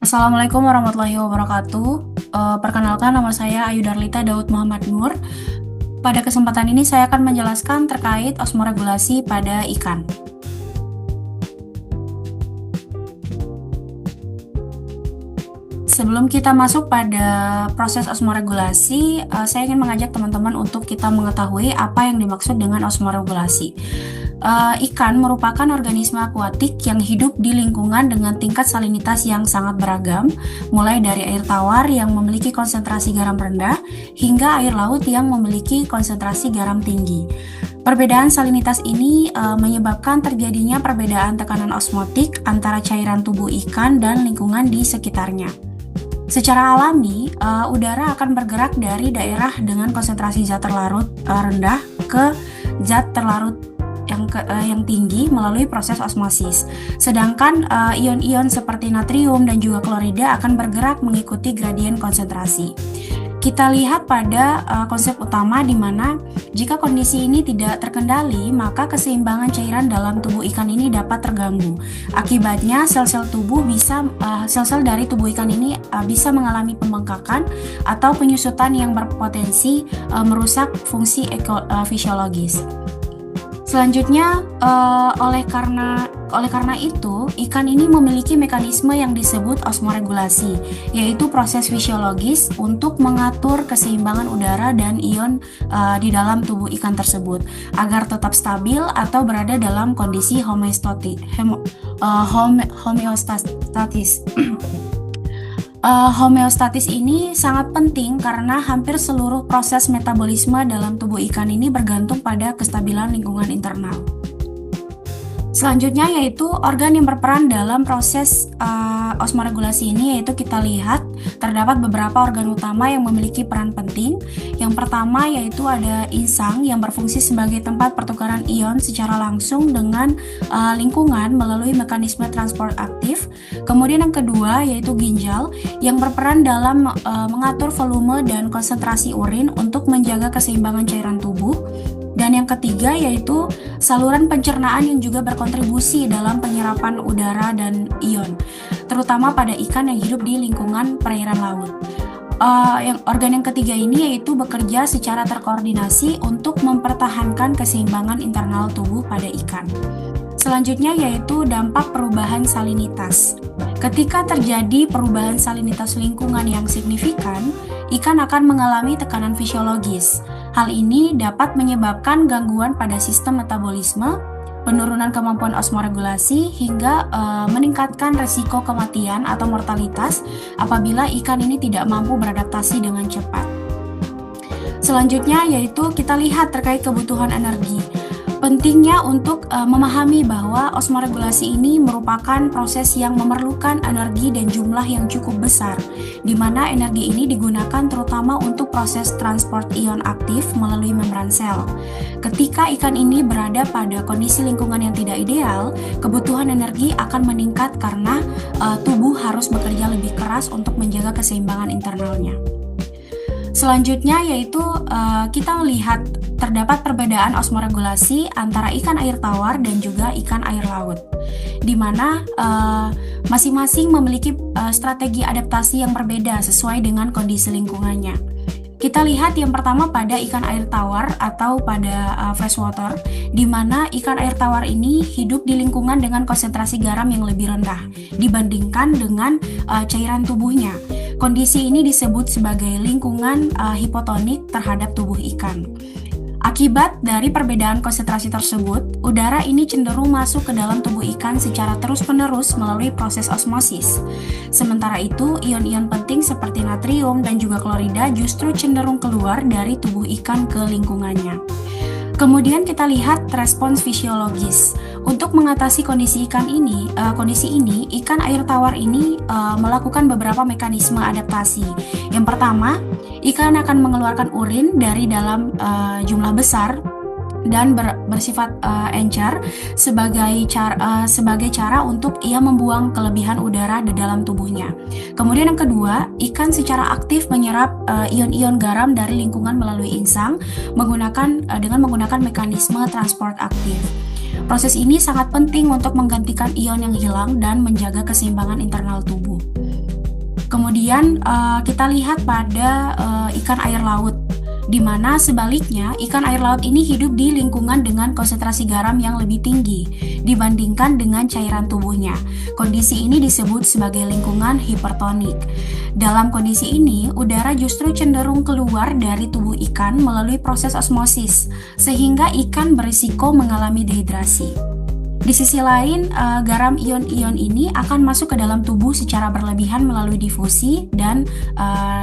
Assalamualaikum warahmatullahi wabarakatuh. Perkenalkan, nama saya Ayu Darlita Daud Muhammad Nur. Pada kesempatan ini saya akan menjelaskan terkait osmoregulasi pada ikan. Sebelum kita masuk pada proses osmoregulasi, saya ingin mengajak teman-teman untuk kita mengetahui apa yang dimaksud dengan osmoregulasi. Ikan merupakan organisme akuatik yang hidup di lingkungan dengan tingkat salinitas yang sangat beragam, mulai dari air tawar yang memiliki konsentrasi garam rendah hingga air laut yang memiliki konsentrasi garam tinggi. Perbedaan salinitas ini menyebabkan terjadinya perbedaan tekanan osmotik antara cairan tubuh ikan dan lingkungan di sekitarnya. Secara alami, udara akan bergerak dari daerah dengan konsentrasi zat terlarut rendah ke zat terlarut yang tinggi melalui proses osmosis. Sedangkan ion-ion seperti natrium dan juga klorida akan bergerak mengikuti gradien konsentrasi. Kita lihat pada konsep utama di mana jika kondisi ini tidak terkendali, maka keseimbangan cairan dalam tubuh ikan ini dapat terganggu. Akibatnya sel-sel dari tubuh ikan ini bisa mengalami pembengkakan atau penyusutan yang berpotensi merusak fungsi fisiologis. Selanjutnya, oleh karena itu, ikan ini memiliki mekanisme yang disebut osmoregulasi, yaitu proses fisiologis untuk mengatur keseimbangan udara dan ion di dalam tubuh ikan tersebut agar tetap stabil atau berada dalam kondisi homeostatis. Homeostatis ini sangat penting karena hampir seluruh proses metabolisme dalam tubuh ikan ini bergantung pada kestabilan lingkungan internal. Selanjutnya yaitu organ yang berperan dalam proses osmoregulasi ini, yaitu kita lihat terdapat beberapa organ utama yang memiliki peran penting. Yang pertama yaitu ada insang yang berfungsi sebagai tempat pertukaran ion secara langsung dengan lingkungan melalui mekanisme transport aktif. Kemudian yang kedua yaitu ginjal yang berperan dalam mengatur volume dan konsentrasi urin untuk menjaga keseimbangan cairan tubuh. Dan yang ketiga yaitu saluran pencernaan yang juga berkontribusi dalam penyerapan udara dan ion, terutama pada ikan yang hidup di lingkungan perairan laut. Organ yang ketiga ini yaitu bekerja secara terkoordinasi untuk mempertahankan keseimbangan internal tubuh pada ikan. Selanjutnya yaitu dampak perubahan salinitas. Ketika terjadi perubahan salinitas lingkungan yang signifikan, ikan akan mengalami tekanan fisiologis. Hal ini dapat menyebabkan gangguan pada sistem metabolisme, penurunan kemampuan osmoregulasi, hingga meningkatkan resiko kematian atau mortalitas apabila ikan ini tidak mampu beradaptasi dengan cepat. Selanjutnya yaitu kita lihat terkait kebutuhan energi. Pentingnya untuk memahami bahwa osmoregulasi ini merupakan proses yang memerlukan energi dan jumlah yang cukup besar, di mana energi ini digunakan terutama untuk proses transport ion aktif melalui membran sel. Ketika ikan ini berada pada kondisi lingkungan yang tidak ideal, kebutuhan energi akan meningkat karena tubuh harus bekerja lebih keras untuk menjaga keseimbangan internalnya. Selanjutnya yaitu kita melihat terdapat perbedaan osmoregulasi antara ikan air tawar dan juga ikan air laut, di mana masing-masing memiliki strategi adaptasi yang berbeda sesuai dengan kondisi lingkungannya. Kita lihat yang pertama pada ikan air tawar atau pada freshwater, di mana ikan air tawar ini hidup di lingkungan dengan konsentrasi garam yang lebih rendah dibandingkan dengan cairan tubuhnya. Kondisi ini disebut sebagai lingkungan hipotonik terhadap tubuh ikan. Akibat dari perbedaan konsentrasi tersebut, udara ini cenderung masuk ke dalam tubuh ikan secara terus-menerus melalui proses osmosis. Sementara itu, ion-ion penting seperti natrium dan juga klorida justru cenderung keluar dari tubuh ikan ke lingkungannya. Kemudian kita lihat respons fisiologis. Untuk mengatasi kondisi ini, ikan air tawar ini melakukan beberapa mekanisme adaptasi. Yang pertama, ikan akan mengeluarkan urin dari dalam jumlah besar dan bersifat encer sebagai cara untuk ia membuang kelebihan udara di dalam tubuhnya. Kemudian yang kedua, ikan secara aktif menyerap ion-ion garam dari lingkungan melalui insang dengan menggunakan mekanisme transport aktif. Proses ini sangat penting untuk menggantikan ion yang hilang dan menjaga keseimbangan internal tubuh. Kemudian kita lihat pada ikan air laut, di mana sebaliknya ikan air laut ini hidup di lingkungan dengan konsentrasi garam yang lebih tinggi dibandingkan dengan cairan tubuhnya. Kondisi ini disebut sebagai lingkungan hipertonik. Dalam kondisi ini, udara justru cenderung keluar dari tubuh ikan melalui proses osmosis, sehingga ikan berisiko mengalami dehidrasi. Di sisi lain, garam ion-ion ini akan masuk ke dalam tubuh secara berlebihan melalui difusi dan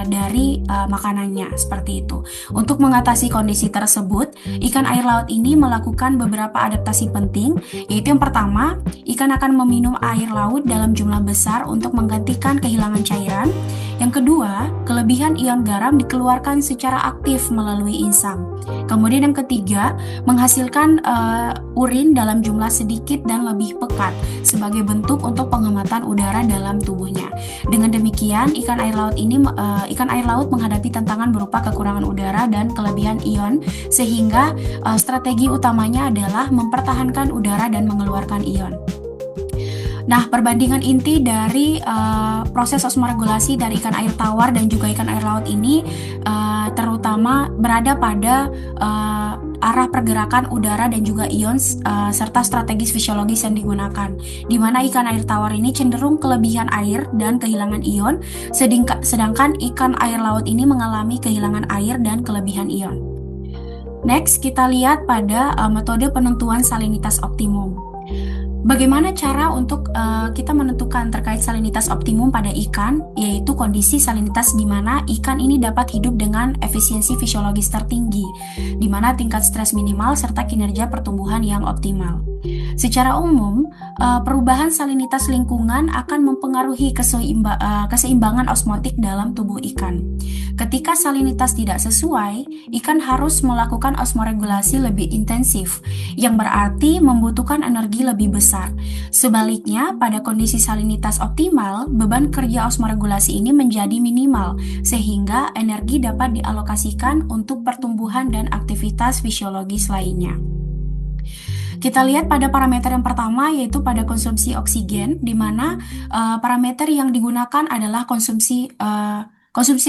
dari makanannya, seperti itu. Untuk mengatasi kondisi tersebut, ikan air laut ini melakukan beberapa adaptasi penting, yaitu yang pertama, ikan akan meminum air laut dalam jumlah besar untuk menggantikan kehilangan cairan. Yang kedua, kelebihan ion garam dikeluarkan secara aktif melalui insang. Kemudian yang ketiga, menghasilkan urin dalam jumlah sedikit dan lebih pekat sebagai bentuk untuk penghematan udara dalam tubuhnya. Dengan demikian, ikan air laut menghadapi tantangan berupa kekurangan udara dan kelebihan ion, sehingga strategi utamanya adalah mempertahankan udara dan mengeluarkan ion. Nah, perbandingan inti dari proses osmoregulasi dari ikan air tawar dan juga ikan air laut ini terutama berada pada arah pergerakan udara dan juga ion serta strategis fisiologis yang digunakan, di mana ikan air tawar ini cenderung kelebihan air dan kehilangan ion, sedangkan ikan air laut ini mengalami kehilangan air dan kelebihan ion. Next, kita lihat pada metode penentuan salinitas optimum. Bagaimana cara untuk kita menentukan terkait salinitas optimum pada ikan, yaitu kondisi salinitas di mana ikan ini dapat hidup dengan efisiensi fisiologis tertinggi, di mana tingkat stres minimal serta kinerja pertumbuhan yang optimal. Secara umum, perubahan salinitas lingkungan akan mempengaruhi keseimbangan osmotik dalam tubuh ikan. Ketika salinitas tidak sesuai, ikan harus melakukan osmoregulasi lebih intensif, yang berarti membutuhkan energi lebih besar. Sebaliknya, pada kondisi salinitas optimal, beban kerja osmoregulasi ini menjadi minimal, sehingga energi dapat dialokasikan untuk pertumbuhan dan aktivitas fisiologis lainnya. Kita lihat pada parameter yang pertama, yaitu pada konsumsi oksigen, di mana parameter yang digunakan adalah konsumsi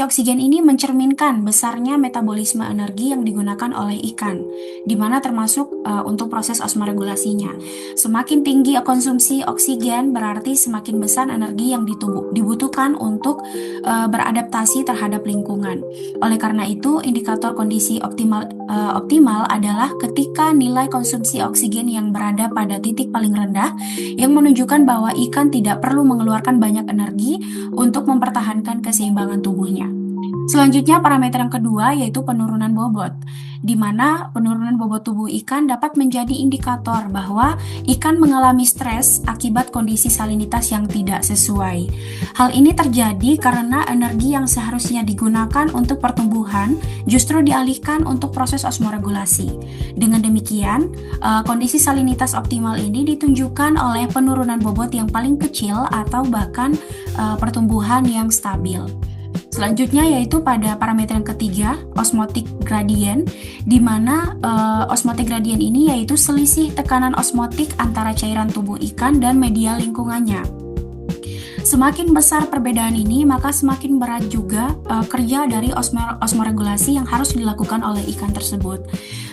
oksigen ini mencerminkan besarnya metabolisme energi yang digunakan oleh ikan, di mana termasuk untuk proses osmoregulasinya. Semakin tinggi konsumsi oksigen berarti semakin besar energi yang dibutuhkan untuk beradaptasi terhadap lingkungan. Oleh karena itu, indikator kondisi optimal adalah ketika nilai konsumsi oksigen yang berada pada titik paling rendah, yang menunjukkan bahwa ikan tidak perlu mengeluarkan banyak energi untuk mempertahankan keseimbangan tubuhnya. Selanjutnya, parameter yang kedua yaitu penurunan bobot, di mana penurunan bobot tubuh ikan dapat menjadi indikator bahwa ikan mengalami stres akibat kondisi salinitas yang tidak sesuai. Hal ini terjadi karena energi yang seharusnya digunakan untuk pertumbuhan justru dialihkan untuk proses osmoregulasi. Dengan demikian, kondisi salinitas optimal ini ditunjukkan oleh penurunan bobot yang paling kecil atau bahkan pertumbuhan yang stabil. Selanjutnya yaitu pada parameter yang ketiga, osmotic gradient, di mana osmotic gradient ini yaitu selisih tekanan osmotik antara cairan tubuh ikan dan media lingkungannya. Semakin besar perbedaan ini, maka semakin berat juga kerja dari osmoregulasi yang harus dilakukan oleh ikan tersebut.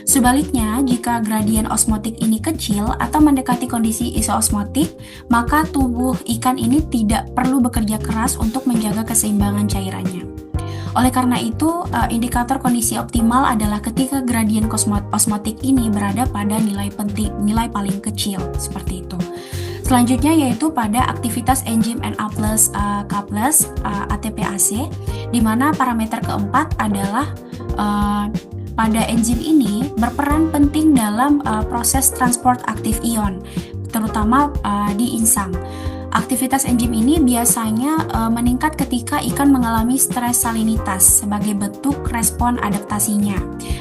Sebaliknya, jika gradien osmotik ini kecil atau mendekati kondisi isoosmotik, maka tubuh ikan ini tidak perlu bekerja keras untuk menjaga keseimbangan cairannya. Oleh karena itu, indikator kondisi optimal adalah ketika gradien osmotik ini berada pada nilai paling kecil, seperti itu. Selanjutnya yaitu pada aktivitas enzim Na+K+, ATPase, di mana parameter keempat adalah pada enzim ini berperan penting dalam proses transport aktif ion, terutama di insang. Aktivitas enzim ini biasanya meningkat ketika ikan mengalami stres salinitas sebagai bentuk respon adaptasinya.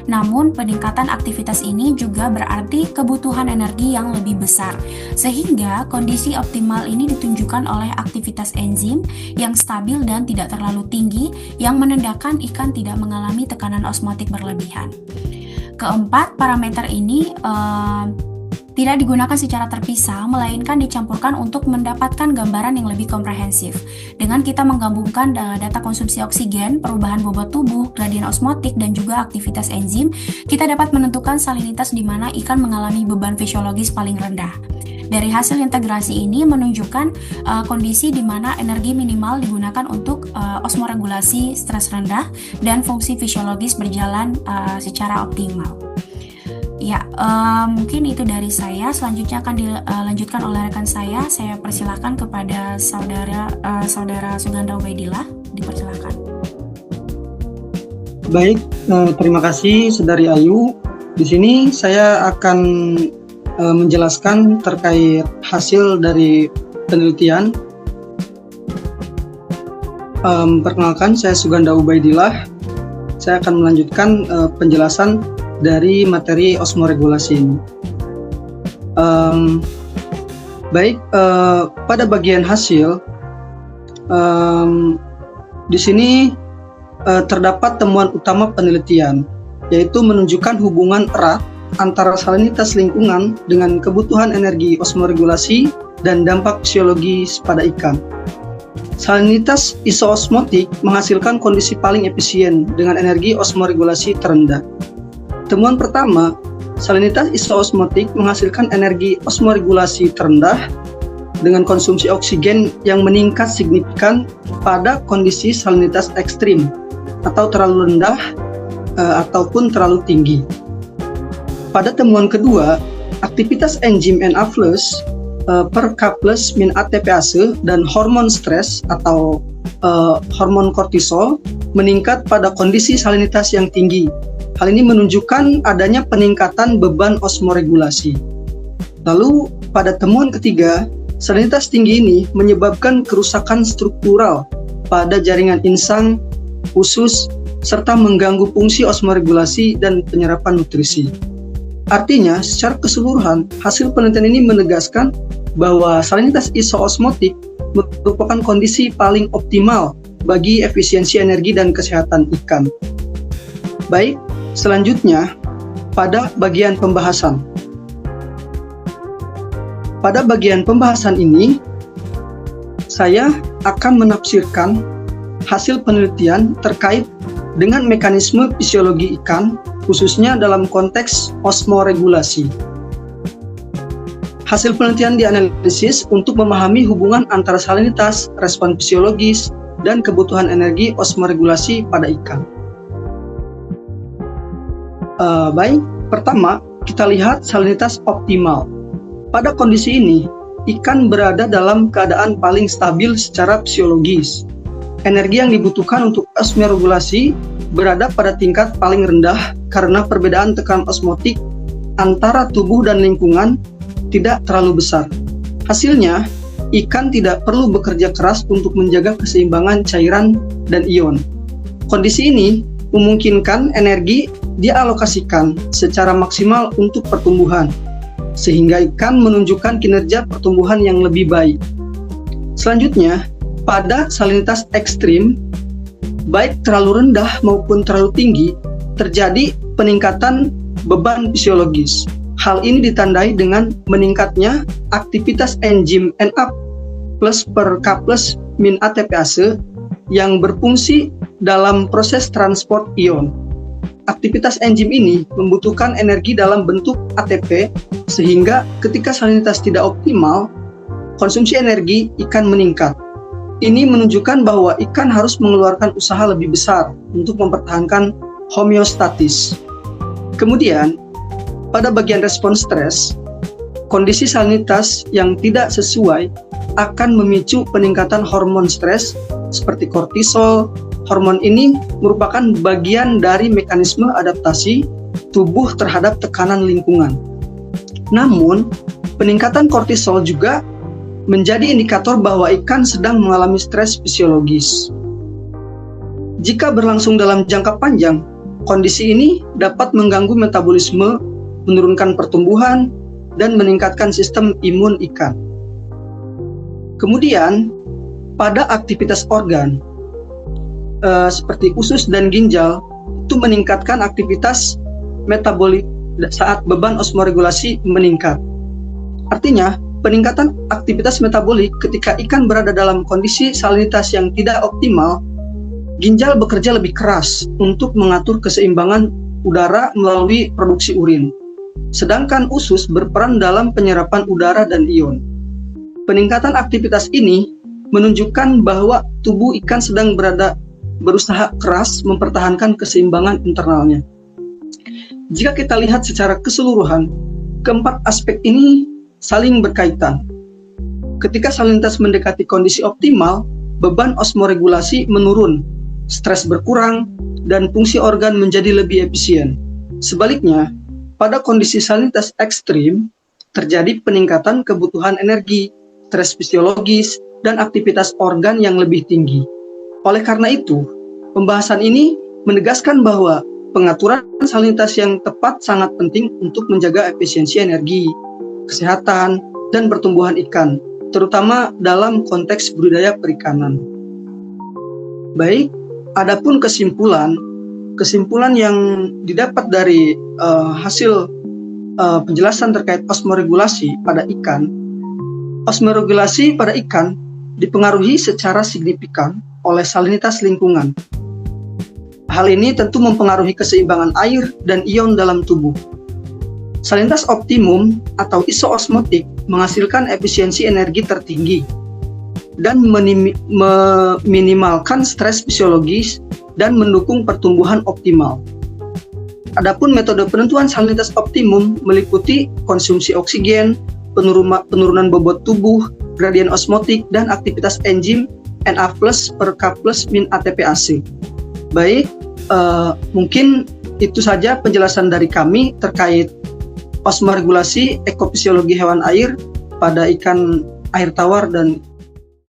Namun, peningkatan aktivitas ini juga berarti kebutuhan energi yang lebih besar, sehingga kondisi optimal ini ditunjukkan oleh aktivitas enzim yang stabil dan tidak terlalu tinggi, yang menandakan ikan tidak mengalami tekanan osmotik berlebihan. Keempat, parameter ini tidak digunakan secara terpisah, melainkan dicampurkan untuk mendapatkan gambaran yang lebih komprehensif. Dengan kita menggabungkan data konsumsi oksigen, perubahan bobot tubuh, gradien osmotik, dan juga aktivitas enzim, kita dapat menentukan salinitas di mana ikan mengalami beban fisiologis paling rendah. Dari hasil integrasi ini menunjukkan kondisi di mana energi minimal digunakan untuk osmoregulasi stres rendah dan fungsi fisiologis berjalan secara optimal. Ya, mungkin itu dari saya. Selanjutnya akan dilanjutkan oleh rekan saya. Saya persilahkan kepada saudara Suganda Ubaidillah. Dipersilahkan. Baik, terima kasih Saudari Ayu. Di sini saya akan menjelaskan terkait hasil dari penelitian. Perkenalkan, saya Suganda Ubaidillah. Saya akan melanjutkan penjelasan dari materi osmoregulasi ini. Baik, pada bagian hasil, di sini terdapat temuan utama penelitian, yaitu menunjukkan hubungan erat antara salinitas lingkungan dengan kebutuhan energi osmoregulasi dan dampak fisiologis pada ikan. Salinitas isoosmotik menghasilkan kondisi paling efisien dengan energi osmoregulasi terendah. Temuan pertama, salinitas isoosmotik menghasilkan energi osmoregulasi terendah dengan konsumsi oksigen yang meningkat signifikan pada kondisi salinitas ekstrim atau terlalu rendah ataupun terlalu tinggi. Pada temuan kedua, aktivitas enzim Na+ per K+ min ATPase dan hormon stres atau hormon kortisol meningkat pada kondisi salinitas yang tinggi. Hal ini menunjukkan adanya peningkatan beban osmoregulasi. Lalu, pada temuan ketiga, salinitas tinggi ini menyebabkan kerusakan struktural pada jaringan insang, usus, serta mengganggu fungsi osmoregulasi dan penyerapan nutrisi. Artinya, secara keseluruhan, hasil penelitian ini menegaskan bahwa salinitas isoosmotik merupakan kondisi paling optimal bagi efisiensi energi dan kesehatan ikan. Baik, selanjutnya pada bagian pembahasan. Pada bagian pembahasan ini, saya akan menafsirkan hasil penelitian terkait dengan mekanisme fisiologi ikan, khususnya dalam konteks osmoregulasi. Hasil penelitian dianalisis untuk memahami hubungan antara salinitas, respon fisiologis, dan kebutuhan energi osmoregulasi pada ikan. Baik, pertama kita lihat salinitas optimal. Pada kondisi ini, ikan berada dalam keadaan paling stabil secara fisiologis. Energi yang dibutuhkan untuk osmoregulasi berada pada tingkat paling rendah karena perbedaan tekanan osmotik antara tubuh dan lingkungan tidak terlalu besar. Hasilnya, ikan tidak perlu bekerja keras untuk menjaga keseimbangan cairan dan ion. Kondisi ini memungkinkan energi dialokasikan secara maksimal untuk pertumbuhan, sehingga ikan menunjukkan kinerja pertumbuhan yang lebih baik. Selanjutnya, pada salinitas ekstrim, baik terlalu rendah maupun terlalu tinggi, terjadi peningkatan beban fisiologis. Hal ini ditandai dengan meningkatnya aktivitas enzim Na+ per K+ min ATPase yang berfungsi dalam proses transport ion. Aktivitas enzim ini membutuhkan energi dalam bentuk ATP, sehingga ketika salinitas tidak optimal, konsumsi energi ikan meningkat. Ini menunjukkan bahwa ikan harus mengeluarkan usaha lebih besar untuk mempertahankan homeostatis. Kemudian, pada bagian respon stres, kondisi salinitas yang tidak sesuai akan memicu peningkatan hormon stres seperti kortisol. Hormon ini merupakan bagian dari mekanisme adaptasi tubuh terhadap tekanan lingkungan. Namun, peningkatan kortisol juga menjadi indikator bahwa ikan sedang mengalami stres fisiologis. Jika berlangsung dalam jangka panjang, kondisi ini dapat mengganggu metabolisme, menurunkan pertumbuhan, dan meningkatkan sistem imun ikan. Kemudian, pada aktivitas organ, seperti usus dan ginjal, itu meningkatkan aktivitas metabolik saat beban osmoregulasi meningkat. Artinya, peningkatan aktivitas metabolik ketika ikan berada dalam kondisi salinitas yang tidak optimal, ginjal bekerja lebih keras untuk mengatur keseimbangan udara melalui produksi urin. Sedangkan usus berperan dalam penyerapan udara dan ion. Peningkatan aktivitas ini menunjukkan bahwa tubuh ikan sedang berusaha keras mempertahankan keseimbangan internalnya. Jika kita lihat secara keseluruhan, keempat aspek ini saling berkaitan. Ketika salinitas mendekati kondisi optimal, beban osmoregulasi menurun, stres berkurang, dan fungsi organ menjadi lebih efisien. Sebaliknya, pada kondisi salinitas ekstrim, terjadi peningkatan kebutuhan energi, stres fisiologis, dan aktivitas organ yang lebih tinggi. Oleh karena itu, pembahasan ini menegaskan bahwa pengaturan salinitas yang tepat sangat penting untuk menjaga efisiensi energi, kesehatan, dan pertumbuhan ikan, terutama dalam konteks budidaya perikanan. Baik, adapun kesimpulan yang didapat dari hasil penjelasan terkait osmoregulasi pada ikan. Osmoregulasi pada ikan dipengaruhi secara signifikan oleh salinitas lingkungan. Hal ini tentu mempengaruhi keseimbangan air dan ion dalam tubuh. Salinitas optimum atau isoosmotik menghasilkan efisiensi energi tertinggi dan meminimalkan stres fisiologis dan mendukung pertumbuhan optimal. Adapun metode penentuan salinitas optimum meliputi konsumsi oksigen, penurunan bobot tubuh, gradien osmotik, dan aktivitas enzim Na+ per K+ min ATPase. Baik, mungkin itu saja penjelasan dari kami terkait osmoregulasi ekofisiologi hewan air pada ikan air tawar dan